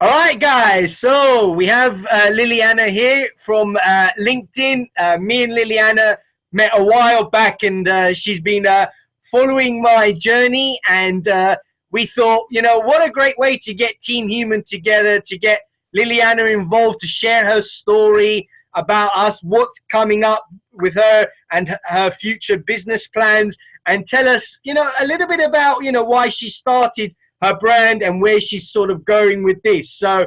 All right, guys. So we have Liliana here from LinkedIn. Me and Liliana met a while back, and she's been following my journey. And we thought, what a great way to get Team Human together, to get Liliana involved, to share her story about us, what's coming up with her and her future business plans, and tell us, a little bit about, why she started her brand and where she's sort of going with this. So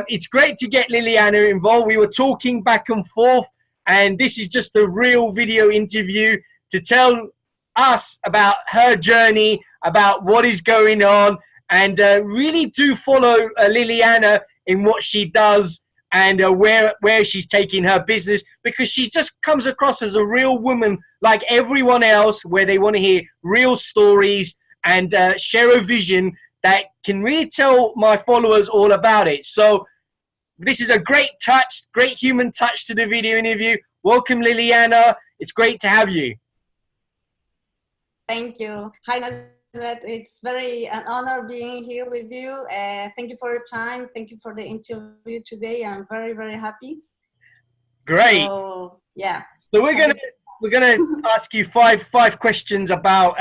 it's great to get Liliana involved. We were talking back and forth, and this is just a real video interview to tell us about her journey, about what is going on, and really do follow Liliana in what she does and where she's taking her business, because she just comes across as a real woman like everyone else, where they want to hear real stories and share a vision that can really tell my followers all about it. So this is a great touch, great human touch to the video interview. Welcome, Liliana. It's great to have you. Thank you. Hi, Nazareth. It's very an honor being here with you. Thank you for your time. Thank you for the interview today. I'm very, very happy. Great. So, yeah. So we're gonna ask you five questions about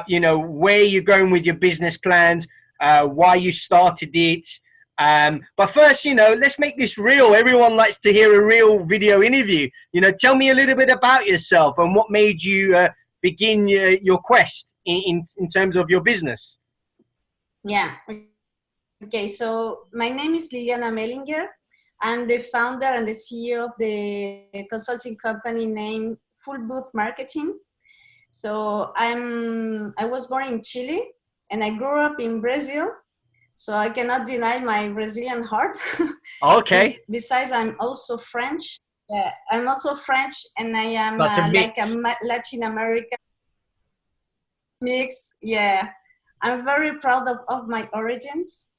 where you're going with your business plans, why you started it. But first, let's make this real. Everyone likes to hear a real video interview. Tell me a little bit about yourself and what made you begin your quest in terms of your business. Yeah. Okay. So my name is Liliana Mellinger. I'm the founder and the CEO of the consulting company named Full Booth Marketing. So I was born in Chile and I grew up in Brazil. So I cannot deny my Brazilian heart. Okay. Besides, I'm also French. I'm also French, and I am like a Latin American mix. Yeah, I'm very proud of my origins.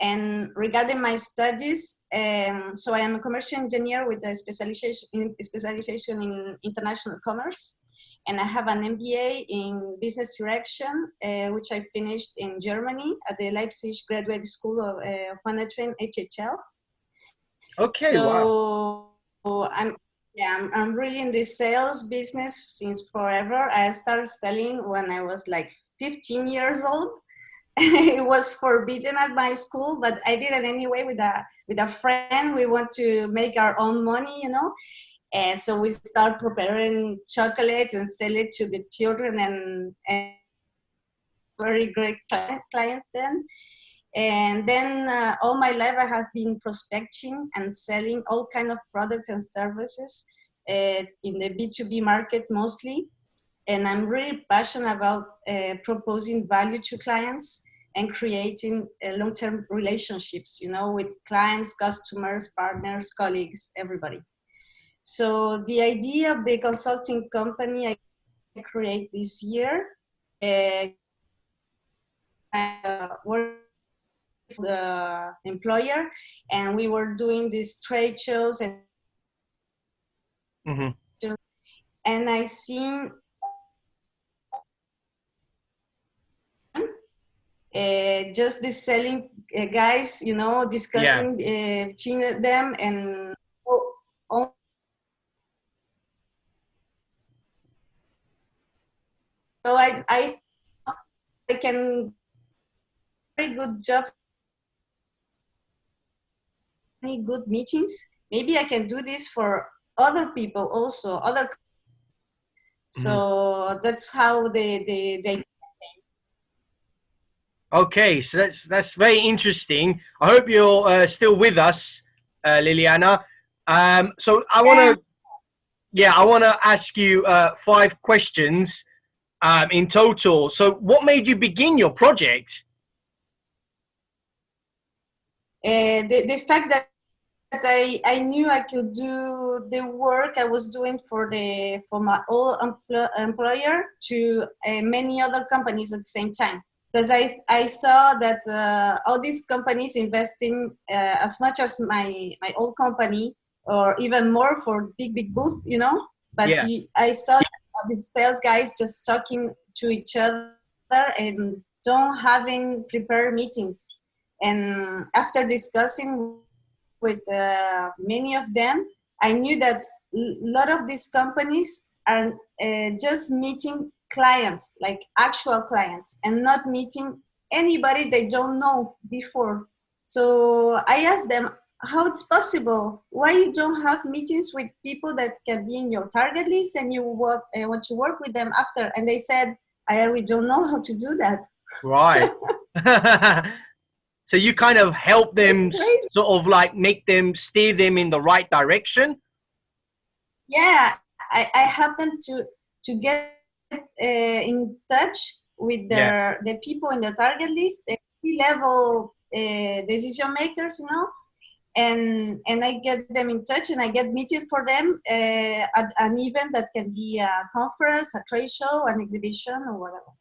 And regarding my studies, so I am a commercial engineer with a specialization in international commerce. And I have an MBA in business direction, which I finished in Germany at the Leipzig Graduate School of Management, HHL. Okay, so wow. I'm really in the sales business since forever. I started selling when I was like 15 years old. It was forbidden at my school, but I did it anyway with a friend. We want to make our own money, And so we start preparing chocolate and sell it to the children and very great clients then. And then all my life I have been prospecting and selling all kind of products and services in the B2B market mostly. And I'm really passionate about proposing value to clients and creating long-term relationships, with clients, customers, partners, colleagues, everybody. So the idea of the consulting company I created this year, worked with the employer, and we were doing these trade shows and and I seen just the selling guys, discussing between them and so I can very good job, many good meetings. Maybe I can do this for other people also, so that's how they. Okay, so that's very interesting. I hope you're still with us, Liliana. So I want to ask you 5 questions in total. So what made you begin your project? The fact that I knew I could do the work I was doing for my old employer to many other companies at the same time. Because I saw that all these companies investing as much as my old company, or even more for big booth, But I saw these sales guys just talking to each other and don't having prepared meetings. And after discussing with many of them, I knew that a lot of these companies are just meeting clients, like actual clients, and not meeting anybody they don't know before. So I asked them how it's possible. Why you don't have meetings with people that can be in your target list and you want to work with them after? And they said, we don't know how to do that. Right. So you kind of help It's them crazy. sort of like make them steer them in the right direction. Yeah, I help them to get in touch with Yeah. the people in their target list, the level decision makers, you know, and I get them in touch and I get meeting for them at an event that can be a conference, a trade show, an exhibition, or whatever.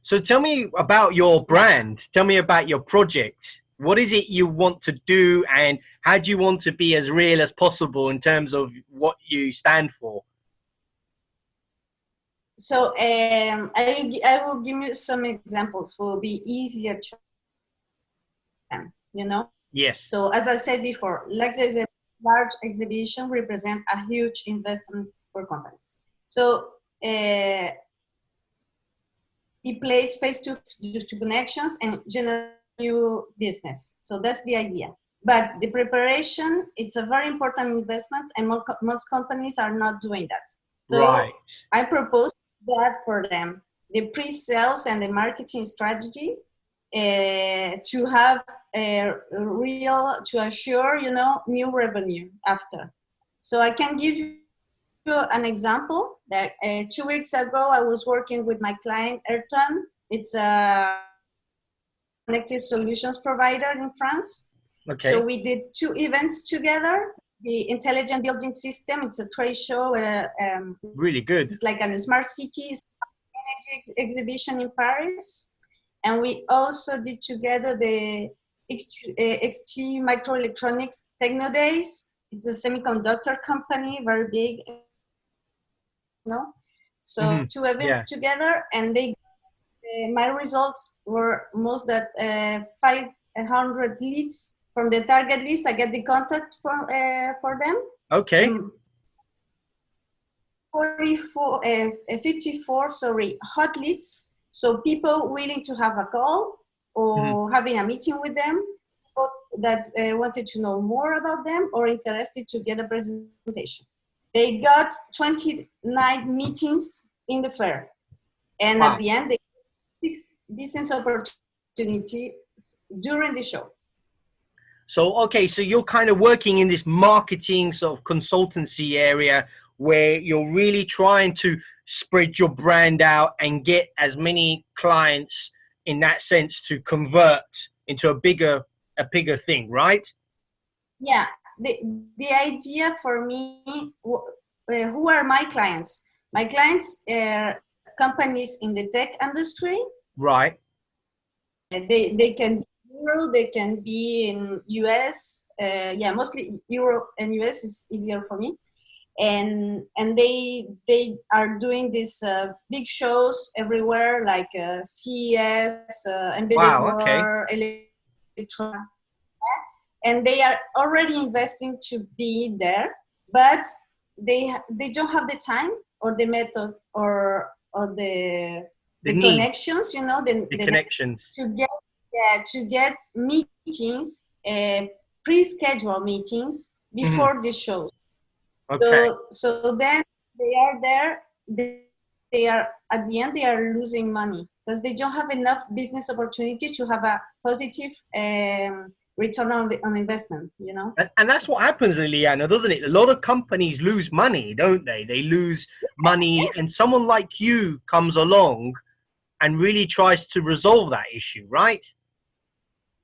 So tell me about your Yeah. brand. Tell me about your project. What is it you want to do, and how do you want to be as real as possible in terms of what you stand for? So I will give you some examples. Will be easier to you know. Yes. So as I said before, Lexus is a large exhibition represent a huge investment for companies. So it plays face-to-face connections and generate new business. So that's the idea. But the preparation, it's a very important investment, and most companies are not doing that. So Right. I propose that for them, the pre-sales and the marketing strategy to have a real, to assure, you know, new revenue after. So I can give you an example that 2 weeks ago, I was working with my client, Ayrton. It's a connected solutions provider in France. So Okay. we did 2 events together. The Intelligent Building System, it's a trade show. Really good. It's like a smart cities exhibition in Paris. And we also did together the XT Microelectronics Techno Days. It's a semiconductor company, very big, you know. So Mm-hmm. it's 2 events Yeah. together, and they my results were most that 500 leads from the target list. I get the contact for them. Okay. 54, sorry, hot leads. So people willing to have a call Mm-hmm. or having a meeting with them, people that wanted to know more about them or interested to get a presentation. They got 29 meetings in the fair. And at Wow. the end, they got 6 business opportunities during the show. So, okay, so you're kind of working in this marketing sort of consultancy area where you're really trying to spread your brand out and get as many clients in that sense to convert into a bigger thing, right? Yeah, the idea for me, who are my clients? My clients are companies in the tech industry. Right. They can be Euro, they can be in US. Yeah, mostly Europe and US is easier for me. And they are doing these big shows everywhere, like CES, Embedded Wow. Okay. World, Electron, and they are already investing to be there, but they don't have the time or the method or The the need, connections, you know, the connections. to get, yeah, to get meetings, pre-scheduled meetings Hmm. before the shows. Okay. So then they are there. They are at the end. They are losing money because they don't have enough business opportunity to have a positive return on investment. You know. And that's what happens, Liliana, doesn't it? A lot of companies lose money, don't they? They lose money, and someone like you comes along and really tries to resolve that issue, right?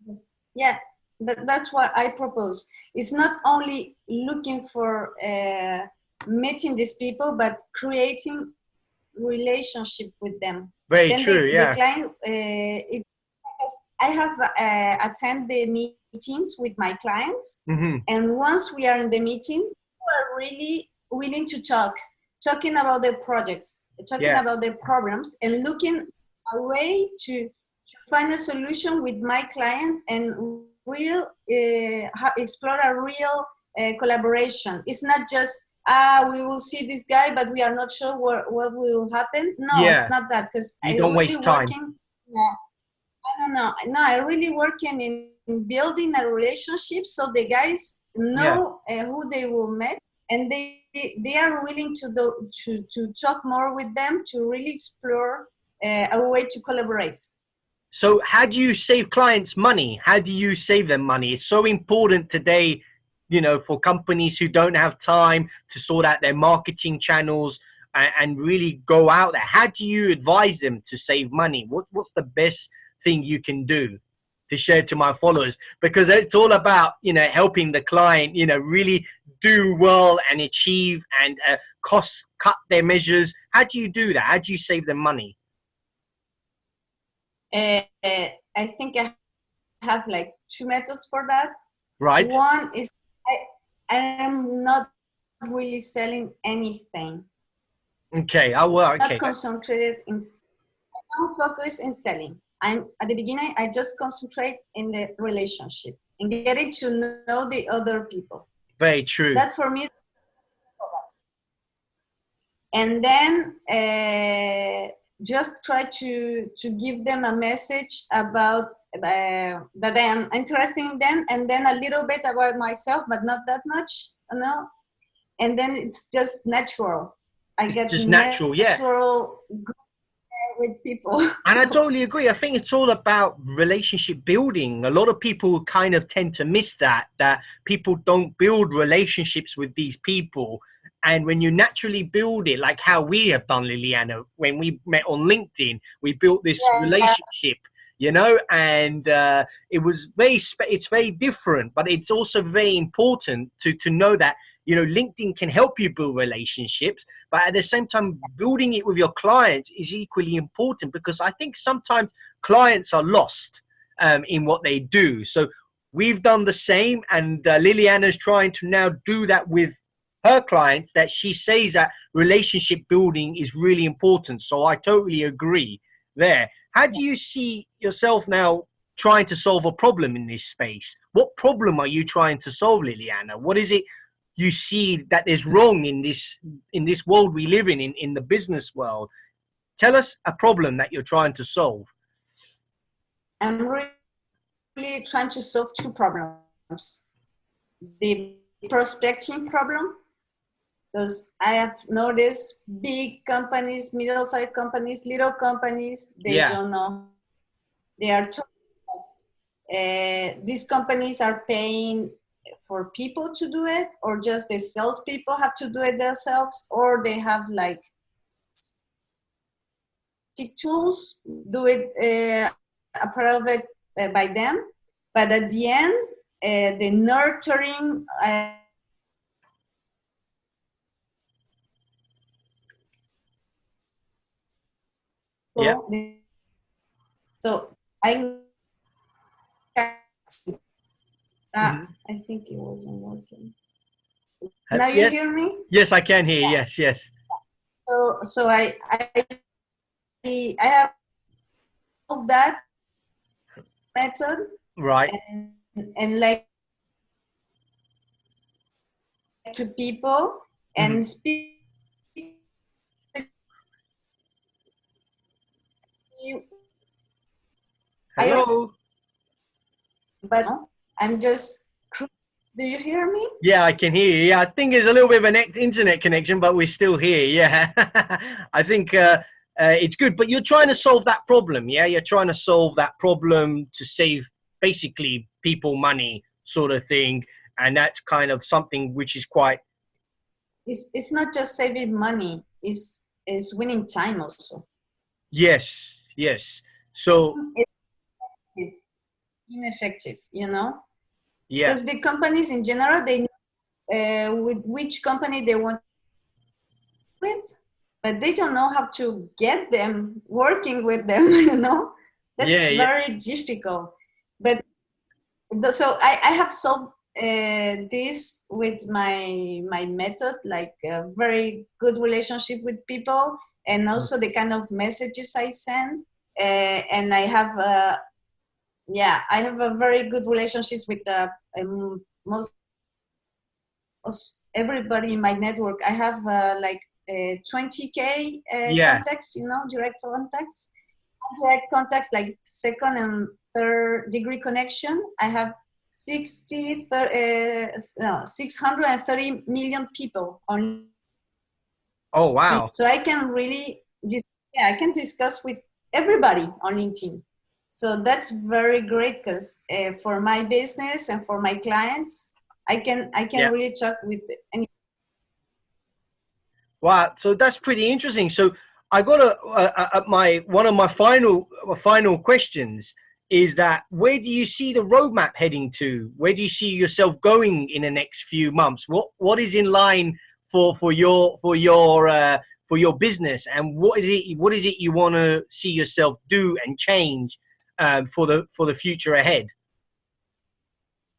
Yes. Yeah. That's what I propose. It's not only looking for meeting these people, but creating relationship with them. Very Then true, the yeah. client, I have attend the meetings with my clients, Hmm. and once we are in the meeting, we are really willing to talking about their projects, talking Yeah. about their problems, and looking a way to to find a solution with my client and real explore a real collaboration. It's not just we will see this guy, but we are not sure what will happen. No, it's Yeah. not that, because You I don't really waste time. working. Yeah, I don't know. No, I really working in building a relationship so the guys Yeah. know who they will meet, and they are willing to talk more with them to really explore a way to collaborate. So how do you save clients money? How do you save them money? It's so important today, you know, for companies who don't have time to sort out their marketing channels and really go out there. How do you advise them to save money? What's the best thing you can do to share to my followers? Because it's all about, you know, helping the client, you know, really do well and achieve and cost cut their measures. How do you do that? How do you save them money? I think I have like two methods for that. Right. One is I am not really selling anything. Okay. Oh, well, okay. Not concentrated in. I don't focus in selling. I'm at the beginning. I just concentrate in the relationship and getting to know the other people. Very true. That for me. And then just try to give them a message about that I am interested in them, and then a little bit about myself, but not that much, you know. And then it's just natural. I get just natural, yeah. Good with people. And I totally agree. I think it's all about relationship building. A lot of people kind of tend to miss that people don't build relationships with these people. And when you naturally build it, like how we have done, Liliana, when we met on LinkedIn, we built this relationship, you know, and it was it's very different, but it's also very important to know that, you know, LinkedIn can help you build relationships, but at the same time, building it with your clients is equally important, because I think sometimes clients are lost in what they do. So we've done the same, and Liliana is trying to now do that with her clients, that she says that relationship building is really important. So I totally agree there. How do you see yourself now trying to solve a problem in this space? What problem are you trying to solve, Liliana? What is it you see that is wrong in this world we live in the business world? Tell us a problem that you're trying to solve. I'm really trying to solve two problems. The prospecting problem, because I have noticed big companies, middle-sized companies, little companies, they don't know. They are too lost. These companies are paying for people to do it, or just the salespeople have to do it themselves, or they have like tools, do it a part of it by them. But at the end, the nurturing so I think it wasn't working. Now you hear me? Yes, I can hear. Yeah. Yes. So I have that method, right, and like to people and speak. Hello. But I'm just. Do you hear me? Yeah, I can hear you. Yeah, I think there's a little bit of an internet connection, but we're still here. Yeah, I think it's good. But you're trying to solve that problem. Yeah, you're trying to solve that problem to save basically people money, sort of thing, and that's kind of something which is quite. It's not just saving money. It's winning time also. Yes. Yes. So. Ineffective, you know. Yeah. Because the companies in general, they know with which company they want with, but they don't know how to get them working with them. You know, that's very difficult. But so I have solved this with my method, like a very good relationship with people, and also the kind of messages I send. and I have I have a very good relationship with most everybody in my network. I have 20K Yeah. contacts, direct contacts. Direct contacts, like second and third degree connection. I have 630 million people on. Oh, wow. So I can really, I can discuss with everybody on LinkedIn. So that's very great because for my business and for my clients, I can Yeah. really talk with any. Wow. So that's pretty interesting. So I got one of my final questions is that where do you see the roadmap heading to? Where do you see yourself going in the next few months? What is in line for your business, and what is it you want to see yourself do and change for the future ahead?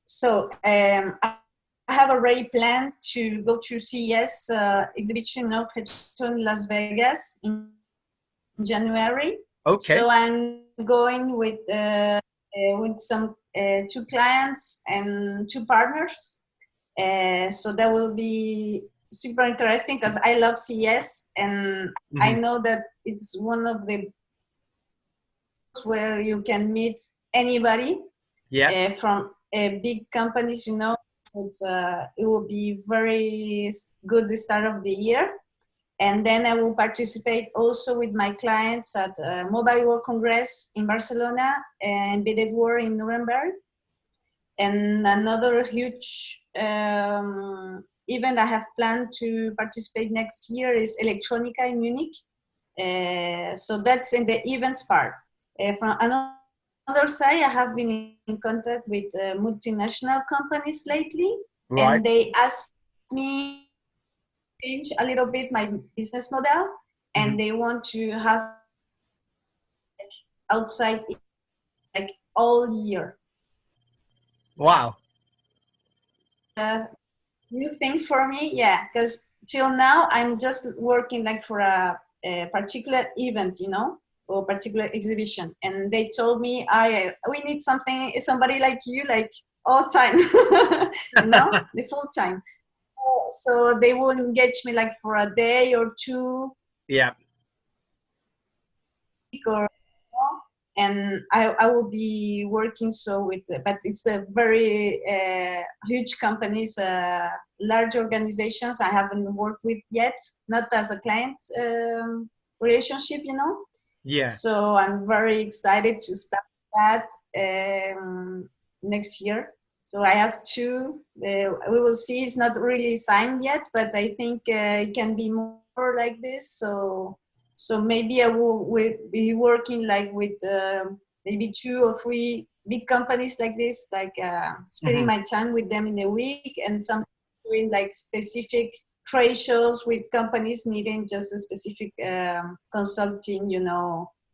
So I have already planned to go to CES exhibition in Las Vegas in January. Okay. So I'm going with some 2 clients and 2 partners. So that will be super interesting because I love CES, and I know that it's one of the where you can meet anybody from big companies, It's it will be very good the start of the year. And then I will participate also with my clients at Mobile World Congress in Barcelona and Embedded World in Nuremberg. And another huge event I have planned to participate next year is Electronica in Munich. So that's in the events part. From another side, I have been in contact with multinational companies lately, and they asked me to change a little bit my business model, and they want to have outside like all year. Wow. New thing for me, because till now I'm just working like for a particular event, or particular exhibition, and they told me we need somebody like you, like all time, the full time. So they will engage me like for a day or two. Yeah. Or and I will be working but it's a very huge companies, large organizations I haven't worked with yet, not as a client relationship, Yeah. So I'm very excited to start that next year. So I have 2. We will see. It's not really signed yet, but I think it can be more like this. So maybe I will be working like with maybe 2 or 3 big companies like this, like spending my time with them in a week, and some doing like specific trade shows with companies needing just a specific consulting,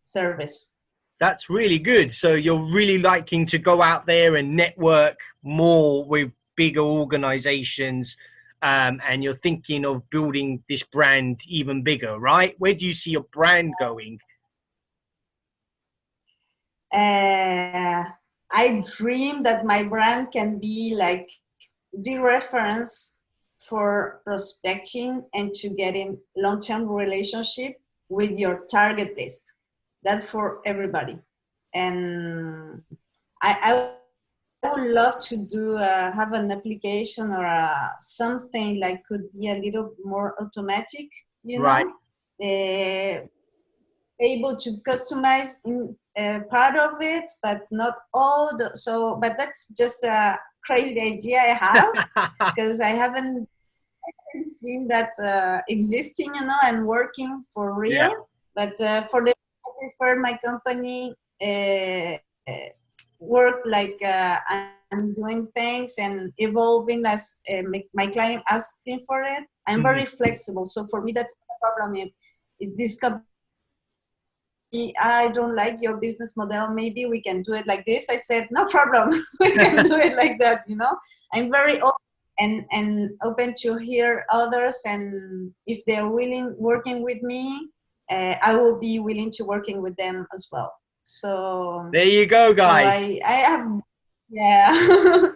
service. That's really good. So you're really liking to go out there and network more with bigger organizations, and you're thinking of building this brand even bigger, right? Where do you see your brand going? I dream that my brand can be like the reference for prospecting and to getting long-term relationship with your target list. That's for everybody. And I would love to do have an application or something like could be a little more automatic, Right. Able to customize in part of it, but not all. But that's just a crazy idea I have because I haven't seen that existing, and working for real. Yeah. But for the, I prefer my company work like I'm doing things and evolving as my client asking for it. I'm very flexible, so for me that's not a problem. If this company, I don't like your business model, maybe we can do it like this. I said, no problem, we can do it like that, I'm very open and open to hear others, and if they're willing working with me I will be willing to working with them as well. So there you go, guys. I have, yeah.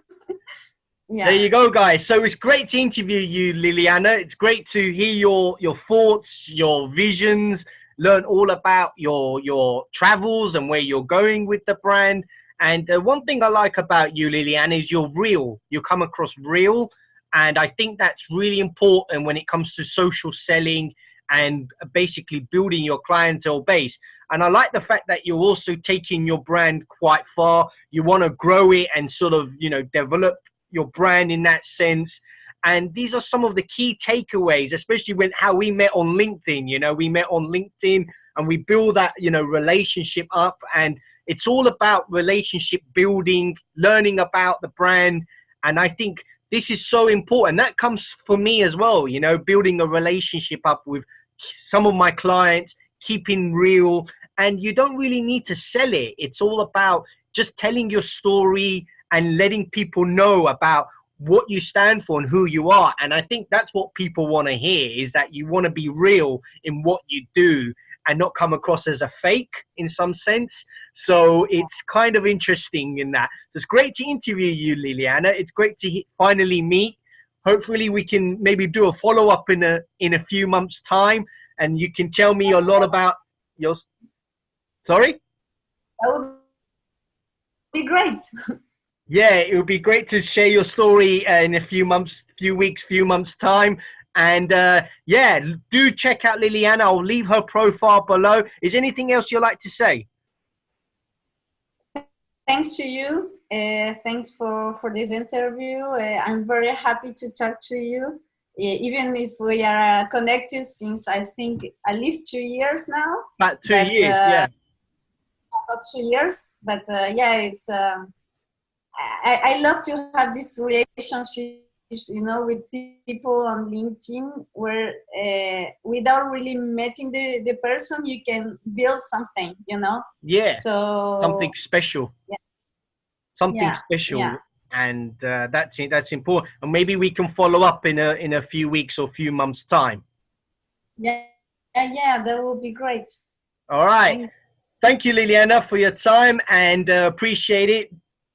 There Yeah. you go, guys. So it's great to interview you, Liliana. It's great to hear your thoughts, your visions, learn all about your travels and where you're going with the brand. And one thing I like about you, Liliana, is you're real. You come across real, and I think that's really important when it comes to social selling and basically building your clientele base. And I like the fact that you're also taking your brand quite far. You want to grow it and sort of, you know, develop your brand in that sense. And these are some of the key takeaways, especially when how we met on LinkedIn. You know, we met on LinkedIn and we build that, you know, relationship up, and it's all about relationship building, learning about the brand. And I think this is so important. That comes for me as well, you know, building a relationship up with some of my clients, keeping real. And you don't really need to sell it. It's all about just telling your story and letting people know about what you stand for and who you are. And I think that's what people want to hear, is that you want to be real in what you do and not come across as a fake in some sense. So it's kind of interesting in that. So it's great to interview you, Liliana. It's great to finally meet. Hopefully we can maybe do a follow-up in a few months' time, and you can tell me a lot about your... Sorry? That would be great. Yeah, it would be great to share your story in a few months, few weeks, few months' time. And yeah, do check out Liliana. I'll leave her profile below. Is anything else you'd like to say? Thanks to you. Thanks for this interview. I'm very happy to talk to you. Even if we are connected since, I think, at least 2 years now. About 2 years, yeah. About 2 years. But yeah, it's... I love to have this relationship, you know, with people on LinkedIn, where without really meeting the person, you can build something, you know. Yeah. So something special. Yeah. Something special. Yeah. And that's it. That's important. And maybe we can follow up in a few weeks or few months' time. Yeah, yeah, that would be great. All right. Thank you, Liliana, for your time, and appreciate it.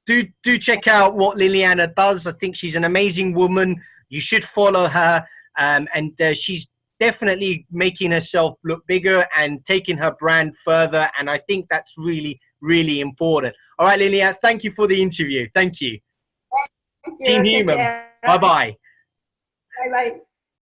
Do check out what Liliana does. I think she's an amazing woman. You should follow her, and she's definitely making herself look bigger and taking her brand further. And I think that's really, really important. All right, Liliana, thank you for the interview. Thank you. Thank you. Team Human. Bye-bye. Bye-bye.